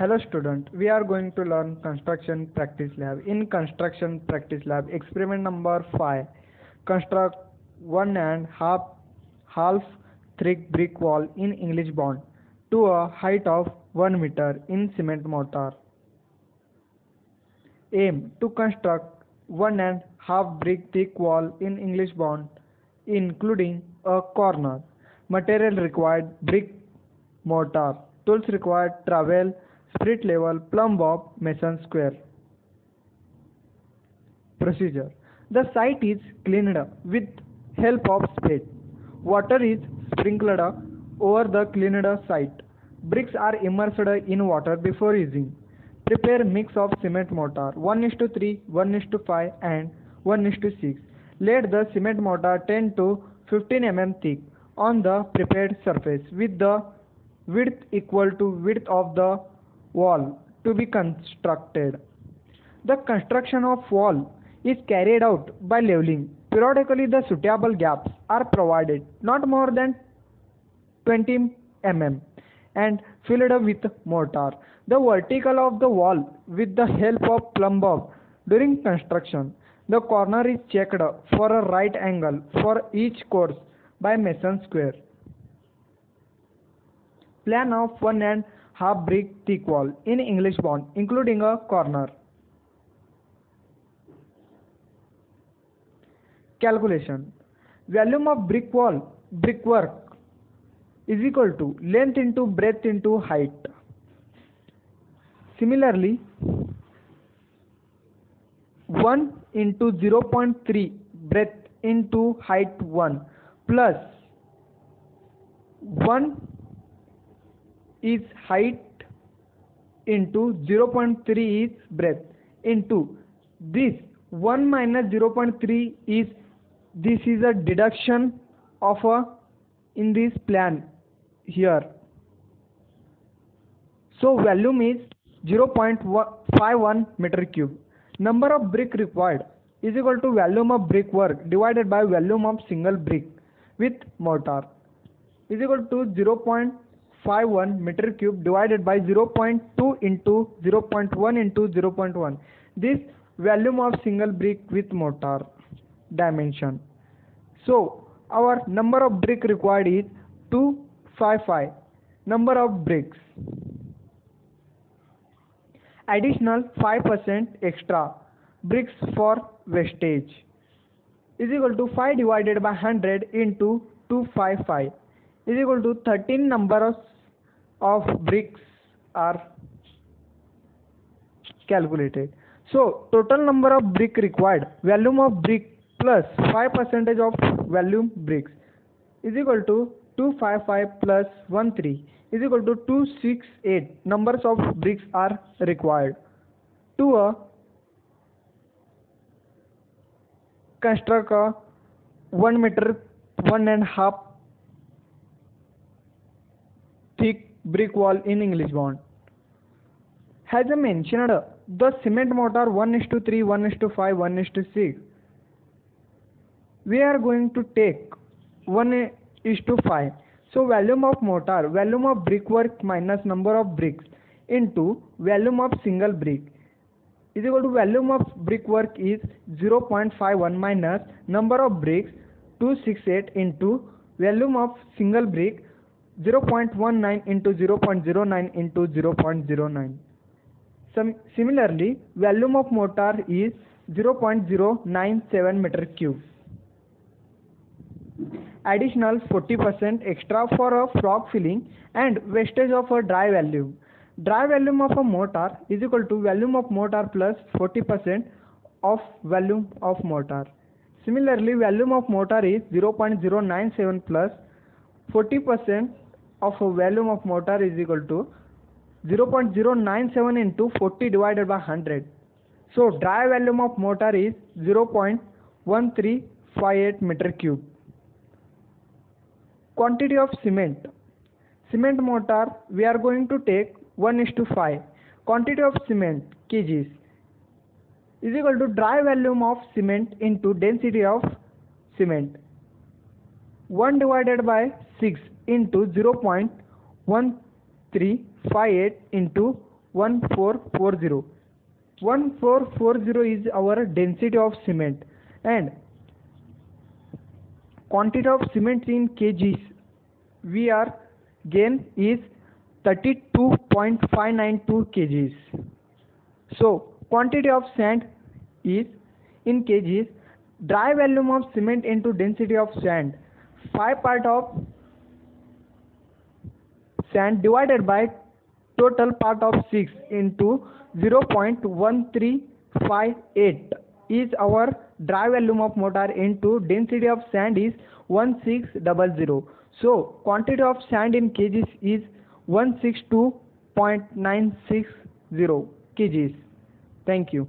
Hello student, we are going to learn construction practice lab. In construction practice lab, experiment number 5, construct one and half thick brick wall in English bond to a height of 1 meter in cement mortar. Aim to construct one and half brick thick wall in English bond including a corner. Material required brick mortar. Tools required trowel, split level, plumb bob, mason square. Procedure. The site is cleaned with help of spade. Water is sprinkled over the cleaned site. Bricks are immersed in water before using. Prepare mix of cement mortar 1:3, 1:5 and 1:6. Let the cement mortar 10 to 15 mm thick on the prepared surface with the width equal to width of the wall to be constructed. The construction of wall is carried out by leveling. Periodically the suitable gaps are provided not more than 20 mm and filled with mortar. The vertical of the wall with the help of plumb bob during construction. The corner is checked for a right angle for each course by mason square. Plan of one and half brick thick wall in English bond including a corner. Calculation. Volume of brickwork is equal to length into breadth into height. Similarly, 1 into 0.3 breadth into height 1 plus 1 is height into 0.3 is breadth into this 1 minus 0.3 is this is a deduction of a in this plan here. So volume is 0.51 meter cube. Number of brick required is equal to volume of brickwork divided by volume of single brick with mortar is equal to 0.51 meter cube divided by 0.2 into 0.1 into 0.1. This volume of single brick with mortar dimension. So our number of brick required is 255. Number of bricks. Additional 5% extra bricks for wastage is equal to 5 divided by 100 into 255 is equal to 13 numbers of bricks are calculated. So total number of brick required, volume of brick plus 5% of volume bricks is equal to 255 plus 13 is equal to 268 numbers of bricks are required to construct a 1 meter 1.5 thick brick wall in English bond. As I mentioned, the cement mortar 1:3, 1:5, 1:6. We are going to take 1:5. So volume of mortar, volume of brickwork minus number of bricks into volume of single brick is equal to volume of brickwork is 0.51 minus number of bricks 268 into volume of single brick 0.19 into 0.09 into 0.09. Similarly, volume of mortar is 0.097 meter cube. Additional 40% extra for a frog filling and wastage of a dry volume. Dry volume of a mortar is equal to volume of mortar plus 40% of volume of mortar. Similarly, volume of mortar is 0.097 plus 40% of volume of mortar is equal to 0.097 into 40 divided by 100. So dry volume of mortar is 0.1358 meter cube. Quantity of cement. Cement mortar we are going to take 1:5. Quantity of cement kgs is equal to dry volume of cement into density of cement 1 divided by 6 into 0.1358 into 1440. 1440 is our density of cement, and quantity of cement in kgs we are gain is 32.592 kgs. So quantity of sand is in kgs, dry volume of cement into density of sand, 5 part of sand divided by total part of 6 into 0.1358 is our dry volume of mortar into density of sand is 1600. So quantity of sand in kgs is 162.960 kgs. Thank you.